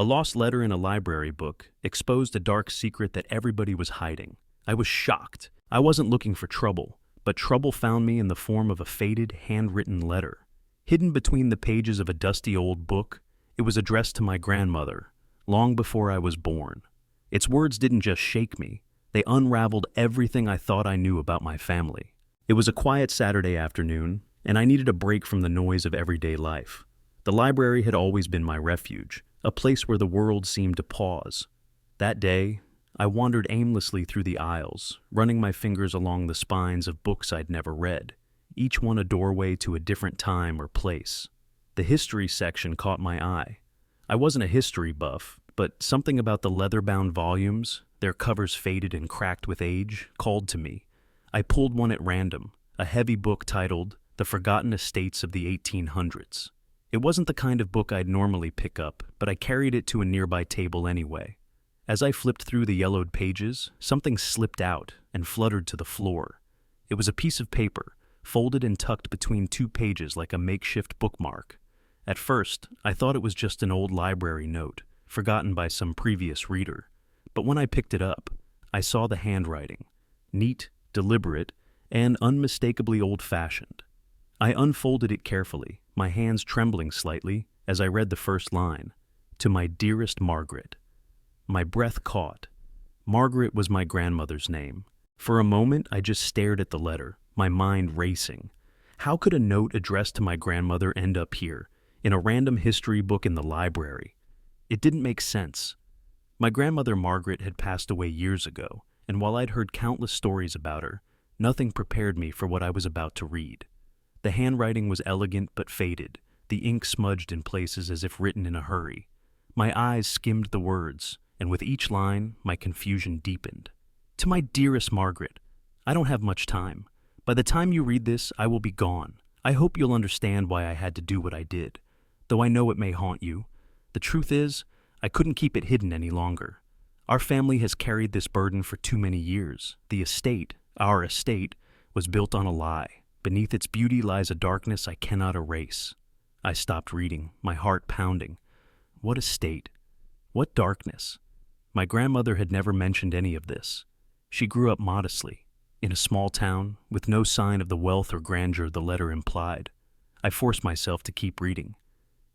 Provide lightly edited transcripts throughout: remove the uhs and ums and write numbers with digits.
A lost letter in a library book exposed a dark secret that everybody was hiding. I was shocked. I wasn't looking for trouble, but trouble found me in the form of a faded, handwritten letter. Hidden between the pages of a dusty old book, it was addressed to my grandmother, long before I was born. Its words didn't just shake me, they unraveled everything I thought I knew about my family. It was a quiet Saturday afternoon, and I needed a break from the noise of everyday life. The library had always been my refuge, a place where the world seemed to pause. That day, I wandered aimlessly through the aisles, running my fingers along the spines of books I'd never read, each one a doorway to a different time or place. The history section caught my eye. I wasn't a history buff, but something about the leather-bound volumes, their covers faded and cracked with age, called to me. I pulled one at random, a heavy book titled The Forgotten Estates of the 1800s. It wasn't the kind of book I'd normally pick up, but I carried it to a nearby table anyway. As I flipped through the yellowed pages, something slipped out and fluttered to the floor. It was a piece of paper, folded and tucked between two pages like a makeshift bookmark. At first, I thought it was just an old library note, forgotten by some previous reader. But when I picked it up, I saw the handwriting, neat, deliberate, and unmistakably old-fashioned. I unfolded it carefully, my hands trembling slightly as I read the first line, "To my dearest Margaret." My breath caught. Margaret was my grandmother's name. For a moment, I just stared at the letter, my mind racing. How could a note addressed to my grandmother end up here, in a random history book in the library? It didn't make sense. My grandmother Margaret had passed away years ago, and while I'd heard countless stories about her, nothing prepared me for what I was about to read. The handwriting was elegant but faded, the ink smudged in places as if written in a hurry. My eyes skimmed the words, and with each line, my confusion deepened. To my dearest Margaret, I don't have much time. By the time you read this, I will be gone. I hope you'll understand why I had to do what I did. Though I know it may haunt you. The truth is, I couldn't keep it hidden any longer. Our family has carried this burden for too many years. The estate, our estate, was built on a lie. Beneath its beauty lies a darkness I cannot erase. I stopped reading, my heart pounding. What estate? What darkness? My grandmother had never mentioned any of this. She grew up modestly, in a small town, with no sign of the wealth or grandeur the letter implied. I forced myself to keep reading.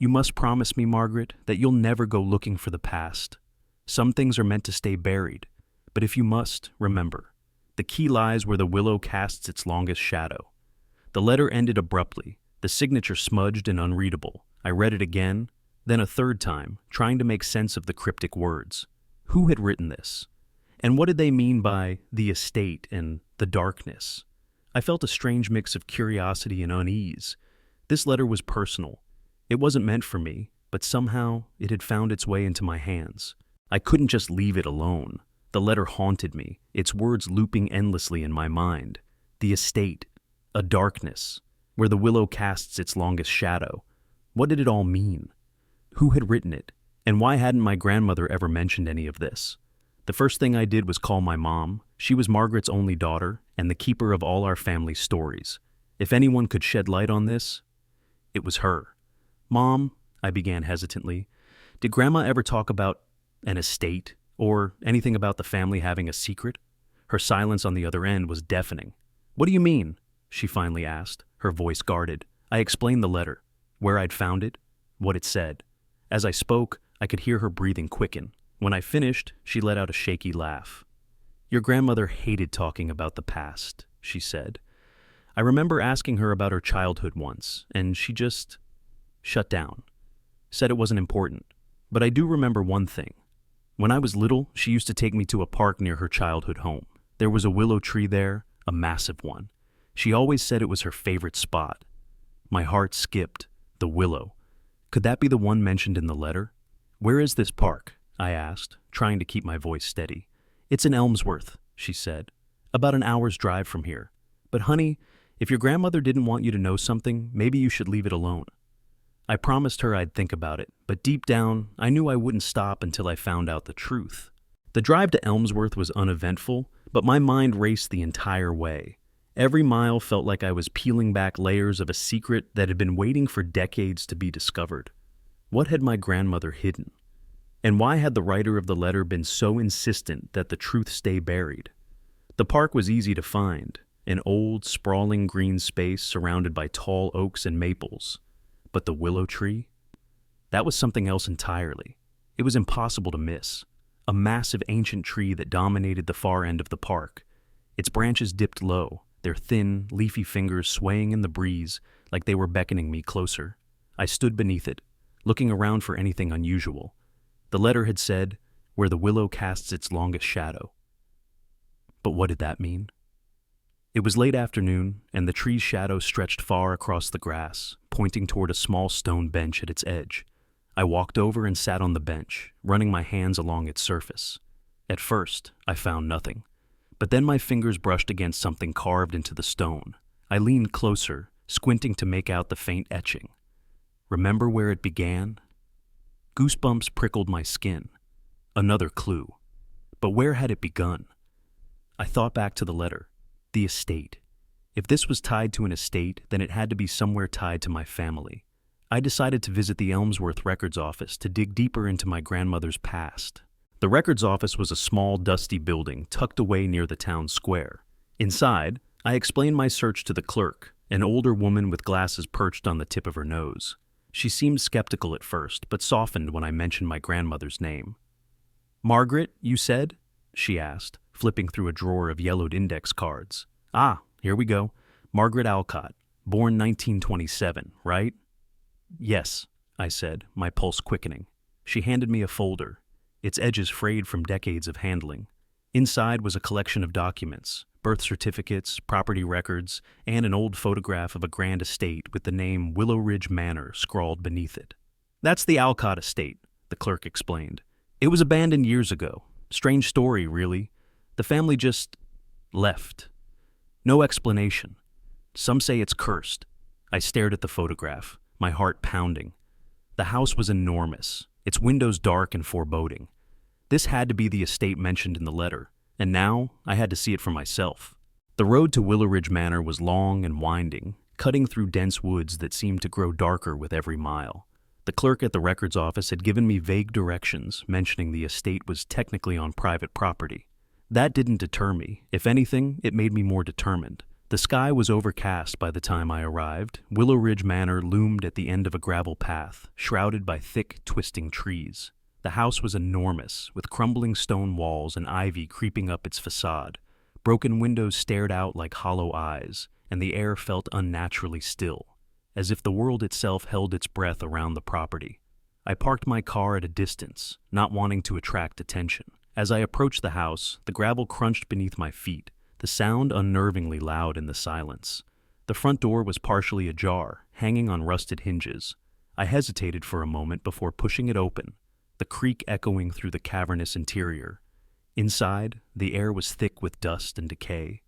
You must promise me, Margaret, that you'll never go looking for the past. Some things are meant to stay buried, but if you must, remember, the key lies where the willow casts its longest shadow. The letter ended abruptly, the signature smudged and unreadable. I read it again, then a third time, trying to make sense of the cryptic words. Who had written this? And what did they mean by the estate and the darkness? I felt a strange mix of curiosity and unease. This letter was personal. It wasn't meant for me, but somehow it had found its way into my hands. I couldn't just leave it alone. The letter haunted me, its words looping endlessly in my mind. The estate, a darkness, where the willow casts its longest shadow. What did it all mean? Who had written it? And why hadn't my grandmother ever mentioned any of this? The first thing I did was call my mom. She was Margaret's only daughter and the keeper of all our family stories. If anyone could shed light on this, it was her. "Mom," I began hesitantly, "did Grandma ever talk about an estate or anything about the family having a secret?" Her silence on the other end was deafening. "What do you mean?" she finally asked, her voice guarded. I explained the letter, where I'd found it, what it said. As I spoke, I could hear her breathing quicken. When I finished, she let out a shaky laugh. "Your grandmother hated talking about the past," she said. "I remember asking her about her childhood once, and she just shut down. Said it wasn't important. But I do remember one thing. When I was little, she used to take me to a park near her childhood home. There was a willow tree there, a massive one. She always said it was her favorite spot." My heart skipped. The willow. Could that be the one mentioned in the letter? "Where is this park?" I asked, trying to keep my voice steady. "It's in Elmsworth," she said. "About an hour's drive from here. But honey, if your grandmother didn't want you to know something, maybe you should leave it alone." I promised her I'd think about it, but deep down, I knew I wouldn't stop until I found out the truth. The drive to Elmsworth was uneventful, but my mind raced the entire way. Every mile felt like I was peeling back layers of a secret that had been waiting for decades to be discovered. What had my grandmother hidden? And why had the writer of the letter been so insistent that the truth stay buried? The park was easy to find, an old, sprawling green space surrounded by tall oaks and maples. But the willow tree? That was something else entirely. It was impossible to miss. A massive ancient tree that dominated the far end of the park. Its branches dipped low, their thin, leafy fingers swaying in the breeze like they were beckoning me closer. I stood beneath it, looking around for anything unusual. The letter had said, "Where the willow casts its longest shadow." But what did that mean? It was late afternoon, and the tree's shadow stretched far across the grass, pointing toward a small stone bench at its edge. I walked over and sat on the bench, running my hands along its surface. At first, I found nothing. But then my fingers brushed against something carved into the stone. I leaned closer, squinting to make out the faint etching. Remember where it began? Goosebumps prickled my skin. Another clue. But where had it begun? I thought back to the letter. The estate. If this was tied to an estate, then it had to be somewhere tied to my family. I decided to visit the Elmsworth Records office to dig deeper into my grandmother's past. The records office was a small, dusty building tucked away near the town square. Inside, I explained my search to the clerk, an older woman with glasses perched on the tip of her nose. She seemed skeptical at first, but softened when I mentioned my grandmother's name. "Margaret, you said?" she asked, flipping through a drawer of yellowed index cards. "Ah, here we go. Margaret Alcott, born 1927, right?" "Yes," I said, my pulse quickening. She handed me a folder, its edges frayed from decades of handling. Inside was a collection of documents, birth certificates, property records, and an old photograph of a grand estate with the name Willow Ridge Manor scrawled beneath it. "That's the Alcott estate," the clerk explained. "It was abandoned years ago. Strange story, really. The family just left. No explanation. Some say it's cursed." I stared at the photograph, my heart pounding. The house was enormous, its windows dark and foreboding. This had to be the estate mentioned in the letter, and now I had to see it for myself. The road to Willow Ridge Manor was long and winding, cutting through dense woods that seemed to grow darker with every mile. The clerk at the records office had given me vague directions, mentioning the estate was technically on private property. That didn't deter me. If anything, it made me more determined. The sky was overcast by the time I arrived. Willow Ridge Manor loomed at the end of a gravel path, shrouded by thick, twisting trees. The house was enormous, with crumbling stone walls and ivy creeping up its facade. Broken windows stared out like hollow eyes, and the air felt unnaturally still, as if the world itself held its breath around the property. I parked my car at a distance, not wanting to attract attention. As I approached the house, the gravel crunched beneath my feet, the sound unnervingly loud in the silence. The front door was partially ajar, hanging on rusted hinges. I hesitated for a moment before pushing it open, the creak echoing through the cavernous interior. Inside, the air was thick with dust and decay.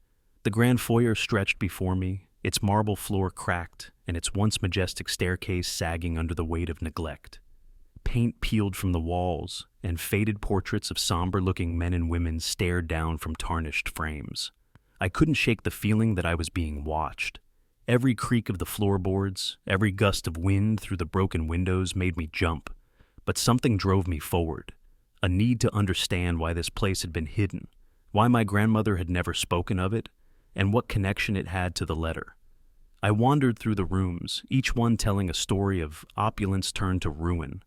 The grand foyer stretched before me, its marble floor cracked, and its once majestic staircase sagging under the weight of neglect. Paint peeled from the walls, and faded portraits of somber-looking men and women stared down from tarnished frames. I couldn't shake the feeling that I was being watched. Every creak of the floorboards, every gust of wind through the broken windows made me jump. But something drove me forward, a need to understand why this place had been hidden, why my grandmother had never spoken of it, and what connection it had to the letter. I wandered through the rooms, each one telling a story of opulence turned to ruin.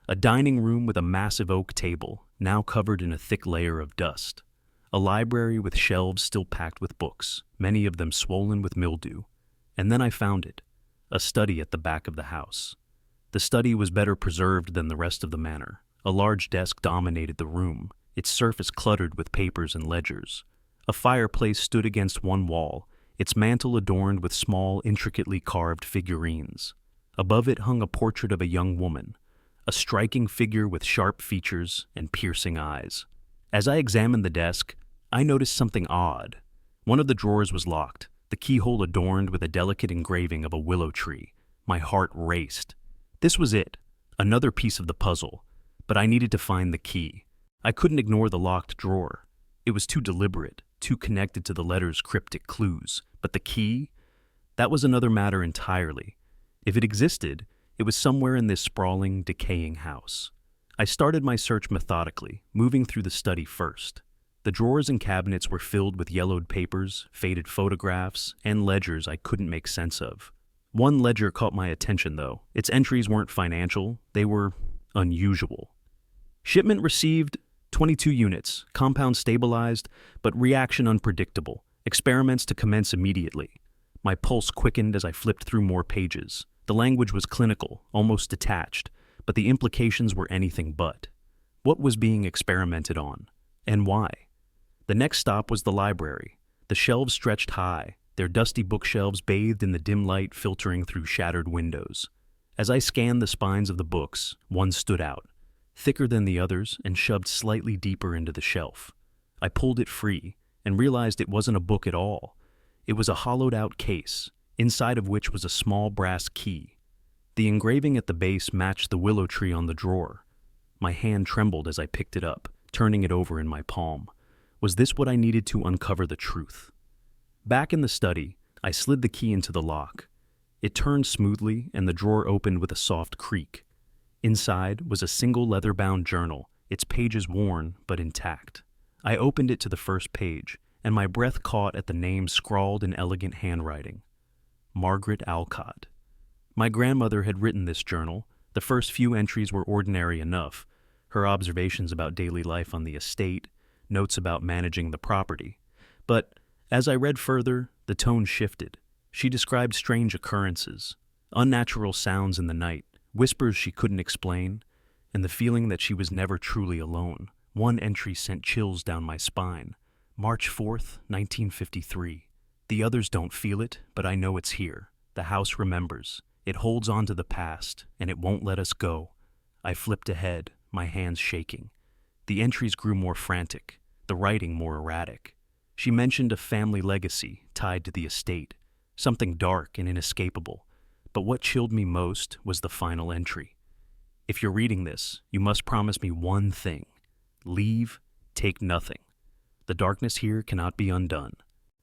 A dining room with a massive oak table, now covered in a thick layer of dust. A library with shelves still packed with books, many of them swollen with mildew. And then I found it, a study at the back of the house. The study was better preserved than the rest of the manor. A large desk dominated the room, its surface cluttered with papers and ledgers. A fireplace stood against one wall, its mantel adorned with small, intricately carved figurines. Above it hung a portrait of a young woman, a striking figure with sharp features and piercing eyes. As I examined the desk, I noticed something odd. One of the drawers was locked, the keyhole adorned with a delicate engraving of a willow tree. My heart raced. This was it, another piece of the puzzle, but I needed to find the key. I couldn't ignore the locked drawer. It was too deliberate, too connected to the letter's cryptic clues. But the key? That was another matter entirely. If it existed, it was somewhere in this sprawling, decaying house. I started my search methodically, moving through the study first. The drawers and cabinets were filled with yellowed papers, faded photographs, and ledgers I couldn't make sense of. One ledger caught my attention, though. Its entries weren't financial, they were unusual. Shipment received 22 units, compound stabilized, but reaction unpredictable. Experiments to commence immediately. My pulse quickened as I flipped through more pages. The language was clinical, almost detached, but the implications were anything but. What was being experimented on? And why? The next stop was the library. The shelves stretched high, their dusty bookshelves bathed in the dim light filtering through shattered windows. As I scanned the spines of the books, one stood out, thicker than the others and shoved slightly deeper into the shelf. I pulled it free and realized it wasn't a book at all. It was a hollowed-out case, inside of which was a small brass key. The engraving at the base matched the willow tree on the drawer. My hand trembled as I picked it up, turning it over in my palm. Was this what I needed to uncover the truth? Back in the study, I slid the key into the lock. It turned smoothly, and the drawer opened with a soft creak. Inside was a single leather-bound journal, its pages worn but intact. I opened it to the first page, and my breath caught at the name scrawled in elegant handwriting. Margaret Alcott. My grandmother had written this journal. The first few entries were ordinary enough. Her observations about daily life on the estate, notes about managing the property. But as I read further, the tone shifted. She described strange occurrences, unnatural sounds in the night, whispers she couldn't explain, and the feeling that she was never truly alone. One entry sent chills down my spine. March 4th, 1953. The others don't feel it, but I know it's here. The house remembers. It holds on to the past, and it won't let us go. I flipped ahead, my hands shaking. The entries grew more frantic, the writing more erratic. She mentioned a family legacy tied to the estate, something dark and inescapable. But what chilled me most was the final entry. If you're reading this, you must promise me one thing. Leave, take nothing. The darkness here cannot be undone.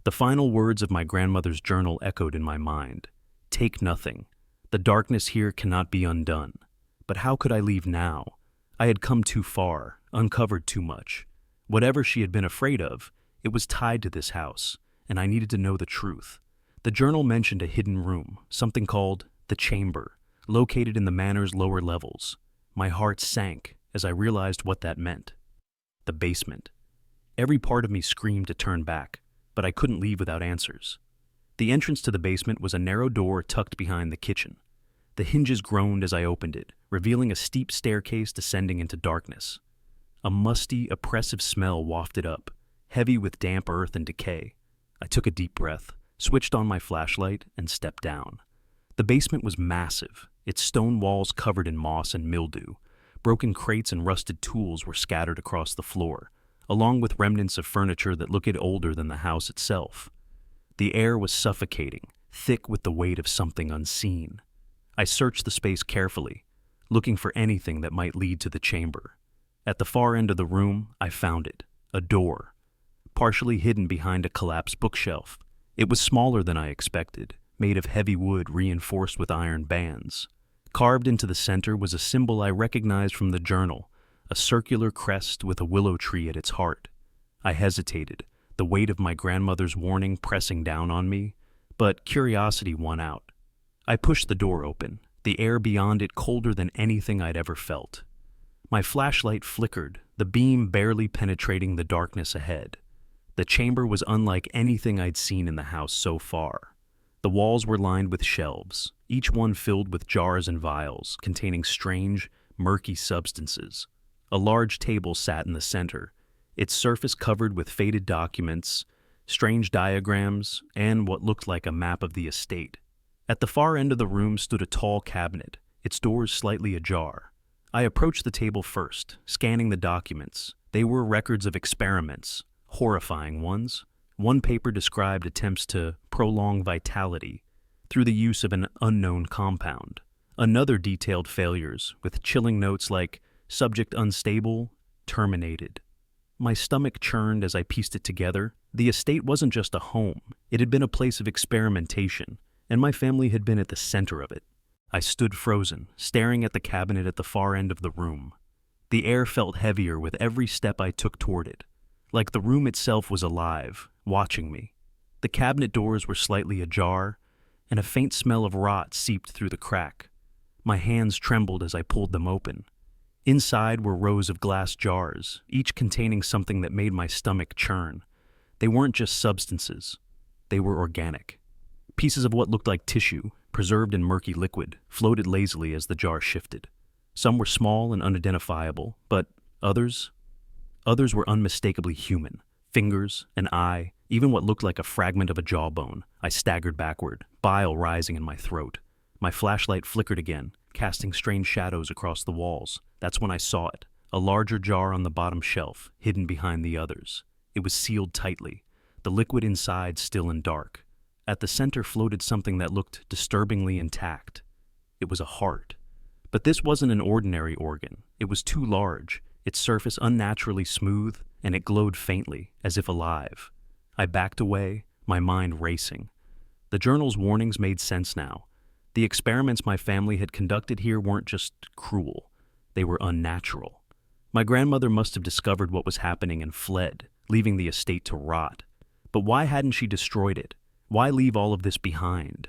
The final words of my grandmother's journal echoed in my mind. Take nothing. The darkness here cannot be undone. But how could I leave now? I had come too far, uncovered too much. Whatever she had been afraid of, it was tied to this house, and I needed to know the truth. The journal mentioned a hidden room, something called the chamber, located in the manor's lower levels. My heart sank as I realized what that meant. The basement. Every part of me screamed to turn back, but I couldn't leave without answers. The entrance to the basement was a narrow door tucked behind the kitchen. The hinges groaned as I opened it, revealing a steep staircase descending into darkness. A musty, oppressive smell wafted up, heavy with damp earth and decay. I took a deep breath, switched on my flashlight, and stepped down. The basement was massive, its stone walls covered in moss and mildew. Broken crates and rusted tools were scattered across the floor, along with remnants of furniture that looked older than the house itself. The air was suffocating, thick with the weight of something unseen. I searched the space carefully, looking for anything that might lead to the chamber. At the far end of the room, I found it, a door, partially hidden behind a collapsed bookshelf. It was smaller than I expected, made of heavy wood reinforced with iron bands. Carved into the center was a symbol I recognized from the journal, a circular crest with a willow tree at its heart. I hesitated, the weight of my grandmother's warning pressing down on me, but curiosity won out. I pushed the door open, the air beyond it colder than anything I'd ever felt. My flashlight flickered, the beam barely penetrating the darkness ahead. The chamber was unlike anything I'd seen in the house so far. The walls were lined with shelves, each one filled with jars and vials containing strange, murky substances. A large table sat in the center, its surface covered with faded documents, strange diagrams, and what looked like a map of the estate. At the far end of the room stood a tall cabinet, its doors slightly ajar. I approached the table first, scanning the documents. They were records of experiments, horrifying ones. One paper described attempts to prolong vitality through the use of an unknown compound. Another detailed failures, with chilling notes like, subject unstable, terminated. My stomach churned as I pieced it together. The estate wasn't just a home. It had been a place of experimentation, and my family had been at the center of it. I stood frozen, staring at the cabinet at the far end of the room. The air felt heavier with every step I took toward it, like the room itself was alive, watching me. The cabinet doors were slightly ajar, and a faint smell of rot seeped through the crack. My hands trembled as I pulled them open. Inside were rows of glass jars, each containing something that made my stomach churn. They weren't just substances. They were organic. Pieces of what looked like tissue, preserved in murky liquid, floated lazily as the jar shifted. Some were small and unidentifiable, but others were unmistakably human. Fingers, an eye, even what looked like a fragment of a jawbone. I staggered backward, bile rising in my throat. My flashlight flickered again, casting strange shadows across the walls. That's when I saw it, a larger jar on the bottom shelf, hidden behind the others. It was sealed tightly, the liquid inside still and dark. At the center floated something that looked disturbingly intact. It was a heart. But this wasn't an ordinary organ. It was too large, its surface unnaturally smooth, and it glowed faintly, as if alive. I backed away, my mind racing. The journal's warnings made sense now. The experiments my family had conducted here weren't just cruel. They were unnatural. My grandmother must have discovered what was happening and fled, leaving the estate to rot. But why hadn't she destroyed it? Why leave all of this behind?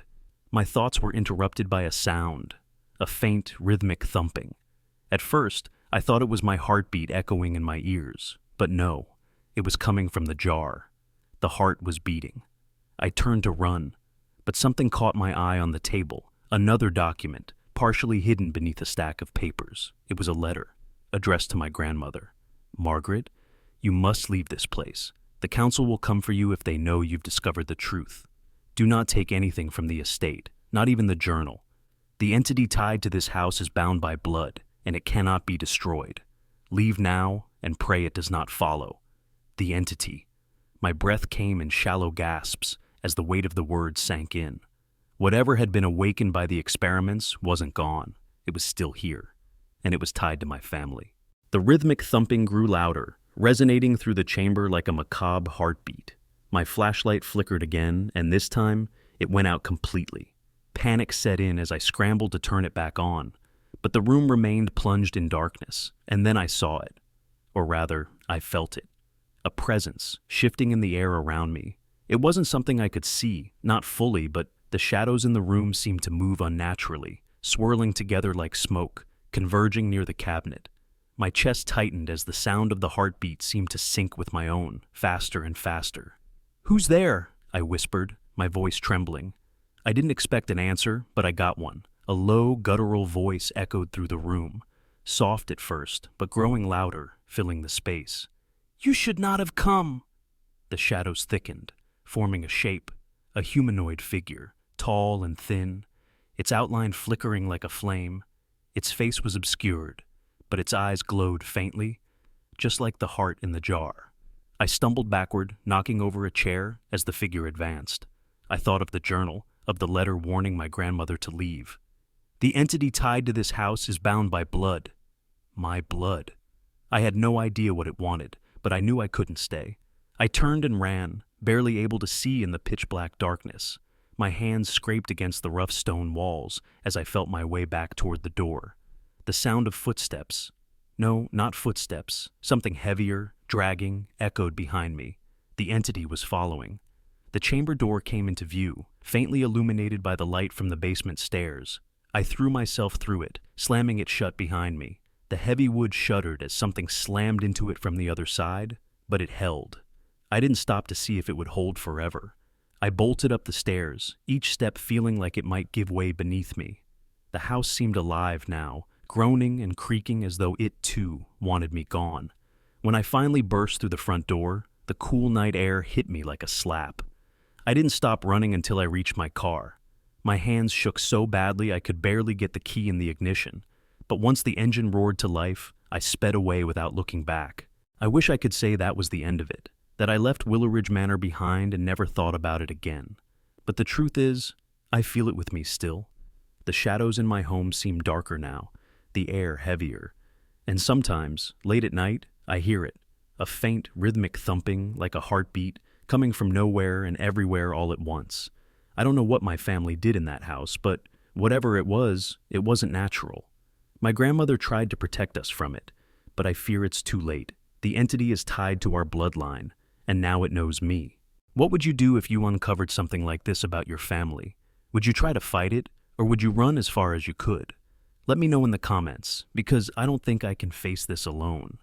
My thoughts were interrupted by a sound, a faint, rhythmic thumping. At first, I thought it was my heartbeat echoing in my ears, but no, it was coming from the jar. The heart was beating. I turned to run, but something caught my eye on the table, another document, partially hidden beneath a stack of papers. It was a letter, addressed to my grandmother. "Margaret, you must leave this place. The council will come for you if they know you've discovered the truth. Do not take anything from the estate, not even the journal. The entity tied to this house is bound by blood, and it cannot be destroyed. Leave now and pray it does not follow." The entity. My breath came in shallow gasps as the weight of the words sank in. Whatever had been awakened by the experiments wasn't gone. It was still here, and it was tied to my family. The rhythmic thumping grew louder, resonating through the chamber like a macabre heartbeat. My flashlight flickered again, and this time it went out completely. Panic set in as I scrambled to turn it back on, but the room remained plunged in darkness, and then I saw it. Or rather, I felt it. A presence, shifting in the air around me. It wasn't something I could see, not fully, but the shadows in the room seemed to move unnaturally, swirling together like smoke, converging near the cabinet. My chest tightened as the sound of the heartbeat seemed to sync with my own, faster and faster. "Who's there?" I whispered, my voice trembling. I didn't expect an answer, but I got one. A low, guttural voice echoed through the room, soft at first, but growing louder, filling the space. "You should not have come." The shadows thickened, forming a shape, a humanoid figure, tall and thin, its outline flickering like a flame. Its face was obscured, but its eyes glowed faintly, just like the heart in the jar. I stumbled backward, knocking over a chair as the figure advanced. I thought of the journal, of the letter warning my grandmother to leave. The entity tied to this house is bound by blood. My blood. I had no idea what it wanted, but I knew I couldn't stay. I turned and ran, barely able to see in the pitch-black darkness. My hands scraped against the rough stone walls as I felt my way back toward the door. The sound of footsteps. No, not footsteps. Something heavier, dragging, echoed behind me. The entity was following. The chamber door came into view, faintly illuminated by the light from the basement stairs. I threw myself through it, slamming it shut behind me. The heavy wood shuddered as something slammed into it from the other side, but it held. I didn't stop to see if it would hold forever. I bolted up the stairs, each step feeling like it might give way beneath me. The house seemed alive now, groaning and creaking as though it, too, wanted me gone. When I finally burst through the front door, the cool night air hit me like a slap. I didn't stop running until I reached my car. My hands shook so badly I could barely get the key in the ignition, but once the engine roared to life, I sped away without looking back. I wish I could say that was the end of it, that I left Willow Ridge Manor behind and never thought about it again. But the truth is, I feel it with me still. The shadows in my home seem darker now, the air heavier, and sometimes, late at night, I hear it, a faint, rhythmic thumping like a heartbeat coming from nowhere and everywhere all at once. I don't know what my family did in that house, but whatever it wasn't natural. My grandmother tried to protect us from it, but I fear it's too late. The entity is tied to our bloodline, and now it knows me. What would you do if you uncovered something like this about your family? Would you try to fight it, or would you run as far as you could? Let me know in the comments, because I don't think I can face this alone.